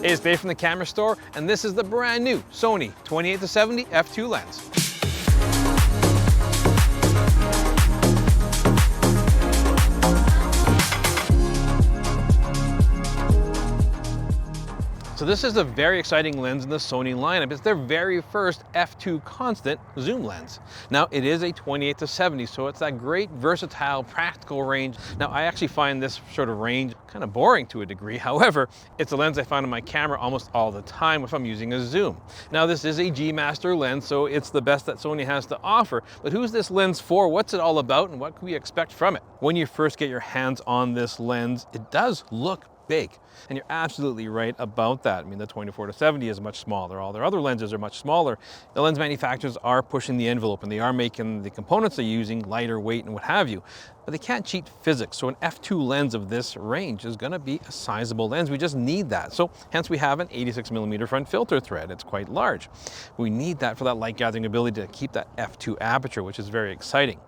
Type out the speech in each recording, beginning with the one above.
Hey, it's Dave from the Camera Store, and this is the brand new Sony 28-70 f2 lens. So this is a very exciting lens in the Sony lineup. It's their very first f2 constant zoom lens. Now it is a 28-70, so it's that great versatile practical range. Now I actually find this sort of range kind of boring to a degree. However, it's a lens I find on my camera almost all the time if I'm using a zoom. Now this is a G Master lens, so it's the best that Sony has to offer. But who's this lens for? What's it all about, and what can we expect from it? When you first get your hands on this lens, it does look big. And you're absolutely right about that. I mean, the 24-70 is much smaller. All their other lenses are much smaller. The lens manufacturers are pushing the envelope, and they are making the components they're using lighter weight and what have you. But they can't cheat physics. So an f2 lens of this range is going to be a sizable lens. We just need that. So hence we have an 86mm front filter thread. It's quite large. We need that for that light gathering ability to keep that f2 aperture, which is very exciting.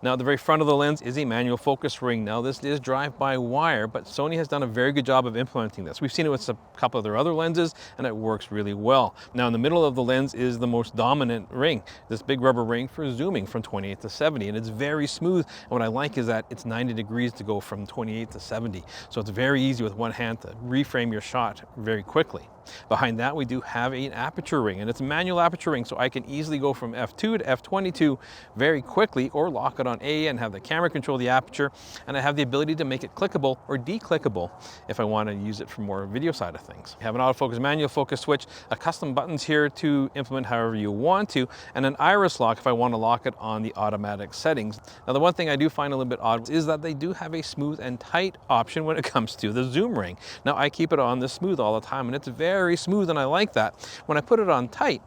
Now at the very front of the lens is a manual focus ring. Now this is drive-by-wire, but Sony has done a very good job of implementing this. We've seen it with a couple of their other lenses, and it works really well. Now in the middle of the lens is the most dominant ring, this big rubber ring for zooming from 28-70, and it's very smooth. And what I like is that it's 90 degrees to go from 28-70. So it's very easy with one hand to reframe your shot very quickly. Behind that, we do have an aperture ring, and it's a manual aperture ring, so I can easily go from f2 to f22 very quickly, or lock it on A and have the camera control the aperture, and I have the ability to make it clickable or declickable if I want to use it for more video side of things. We have an autofocus manual focus switch, a custom buttons here to implement however you want to, and an iris lock if I want to lock it on the automatic settings. Now the one thing I do find a little bit odd is that they do have a smooth and tight option when it comes to the zoom ring. Now I keep it on the smooth all the time, and it's very smooth, and I like that. When I put it on tight,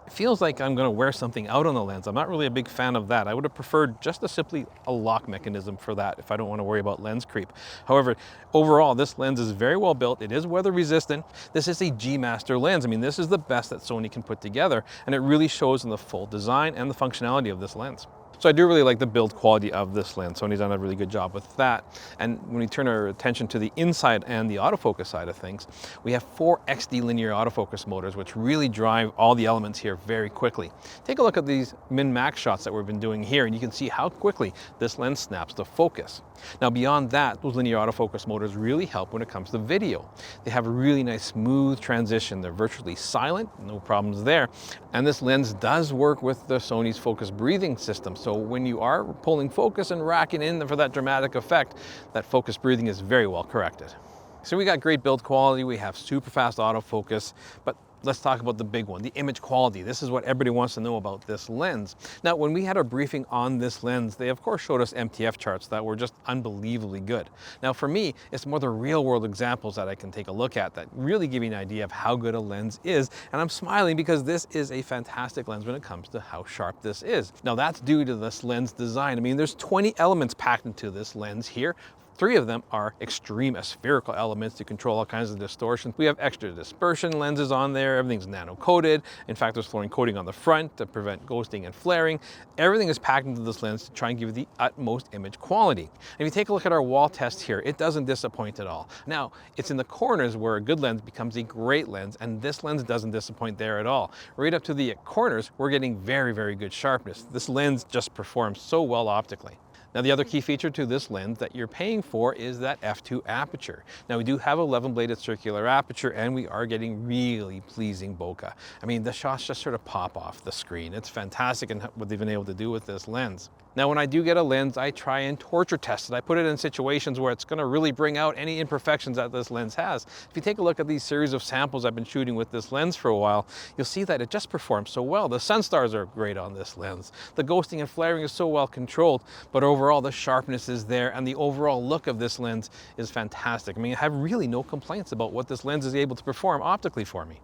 it feels like I'm going to wear something out on the lens. I'm not really a big fan of that. I would have preferred just simply a lock mechanism for that if I don't want to worry about lens creep. However, overall, this lens is very well built. It is weather resistant. This is a G Master lens. I mean, this is the best that Sony can put together, and it really shows in the full design and the functionality of this lens. So I do really like the build quality of this lens. Sony's done a really good job with that. And when we turn our attention to the inside and the autofocus side of things, we have 4 XD linear autofocus motors, which really drive all the elements here very quickly. Take a look at these min-max shots that we've been doing here, and you can see how quickly this lens snaps to focus. Now beyond that, those linear autofocus motors really help when it comes to video. They have a really nice smooth transition. They're virtually silent, no problems there. And this lens does work with the Sony's focus breathing system. So when you are pulling focus and racking in for that dramatic effect, that focus breathing is very well corrected. So we got great build quality, we have super fast autofocus, but let's talk about the big one, the image quality. This is what everybody wants to know about this lens. Now, when we had a briefing on this lens, they of course showed us MTF charts that were just unbelievably good. Now for me, it's more the real world examples that I can take a look at that really give you an idea of how good a lens is. And I'm smiling because this is a fantastic lens when it comes to how sharp this is. Now that's due to this lens design. I mean, there's 20 elements packed into this lens here. 3 of them are extreme spherical elements to control all kinds of distortion. We have extra dispersion lenses on there. Everything's nano-coated. In fact, there's fluorine coating on the front to prevent ghosting and flaring. Everything is packed into this lens to try and give you the utmost image quality. And if you take a look at our wall test here, it doesn't disappoint at all. Now, it's in the corners where a good lens becomes a great lens, and this lens doesn't disappoint there at all. Right up to the corners, we're getting very, very good sharpness. This lens just performs so well optically. Now the other key feature to this lens that you're paying for is that f2 aperture. Now we do have 11-bladed circular aperture, and we are getting really pleasing bokeh. I mean, the shots just sort of pop off the screen. It's fantastic in what they've been able to do with this lens. Now when I do get a lens, I try and torture test it. I put it in situations where it's going to really bring out any imperfections that this lens has. If you take a look at these series of samples I've been shooting with this lens for a while, you'll see that it just performs so well. The sun stars are great on this lens. The ghosting and flaring is so well controlled, but overall the sharpness is there, and the overall look of this lens is fantastic. I mean, I have really no complaints about what this lens is able to perform optically for me.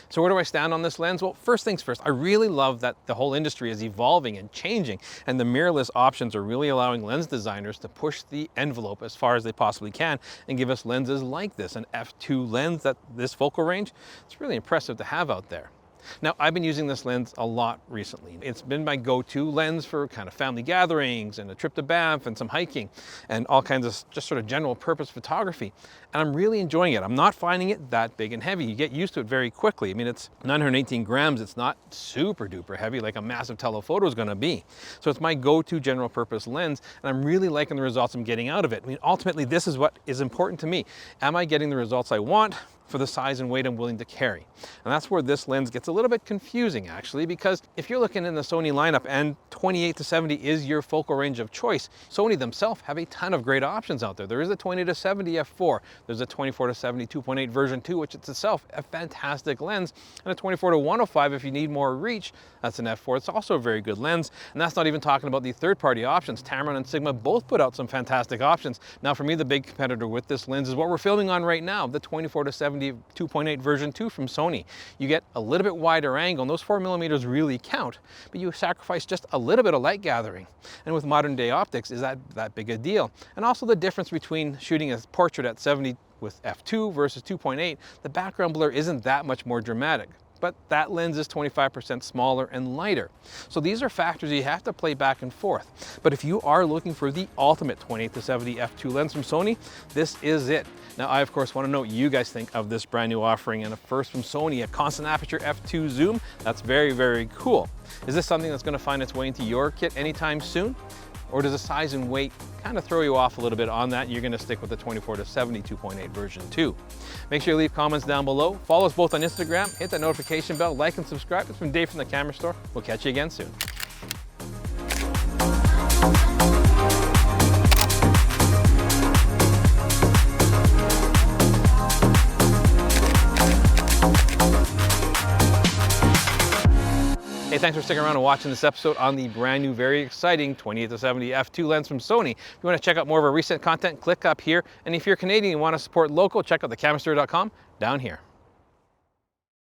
So where do I stand on this lens? Well, first things first, I really love that the whole industry is evolving and changing, and the mirrorless options are really allowing lens designers to push the envelope as far as they possibly can and give us lenses like this, an f2 lens that this focal range. It's really impressive to have out there. Now, I've been using this lens a lot recently. It's been my go-to lens for kind of family gatherings and a trip to Banff and some hiking and all kinds of just sort of general purpose photography. And I'm really enjoying it. I'm not finding it that big and heavy. You get used to it very quickly. I mean, it's 918 grams. It's not super duper heavy like a massive telephoto is going to be. So it's my go-to general purpose lens, and I'm really liking the results I'm getting out of it. I mean, ultimately, this is what is important to me. Am I getting the results I want for the size and weight I'm willing to carry? And that's where this lens gets a little bit confusing, actually, because if you're looking in the Sony lineup and 28 to 70 is your focal range of choice, Sony themselves have a ton of great options out there. There is a 20 to 70 f4, there's a 24 to 70 2.8 version 2, which is itself a fantastic lens, and a 24 to 105 if you need more reach. That's an f4. It's also a very good lens, and that's not even talking about the third-party options. Tamron and Sigma both put out some fantastic options. Now, for me, the big competitor with this lens is what we're filming on right now, the 24 to 70 2.8 version 2 from Sony. You get a little bit wider angle, and those 4mm really count, but you sacrifice just a little bit of light gathering. And with modern day optics, is that big a deal? And also the difference between shooting a portrait at 70 with f2 versus 2.8, the background blur isn't that much more dramatic. But that lens is 25% smaller and lighter. So these are factors you have to play back and forth. But if you are looking for the ultimate 28 to 70 f2 lens from Sony, this is it. Now, I of course want to know what you guys think of this brand new offering, and a first from Sony, a constant aperture f2 zoom. That's very, very cool. Is this something that's going to find its way into your kit anytime soon? Or does the size and weight kind of throw you off a little bit on that? You're going to stick with the 24 to 70 2.8 version 2. Make sure you leave comments down below. Follow us both on Instagram. Hit that notification bell, like and subscribe. It's been Dave from the Camera Store. We'll catch you again soon. Hey, thanks for sticking around and watching this episode on the brand new, very exciting 28 to 70 f2 lens from Sony. If you want to check out more of our recent content, click up here. And if you're Canadian and want to support local, check out thecamerastore.com down here.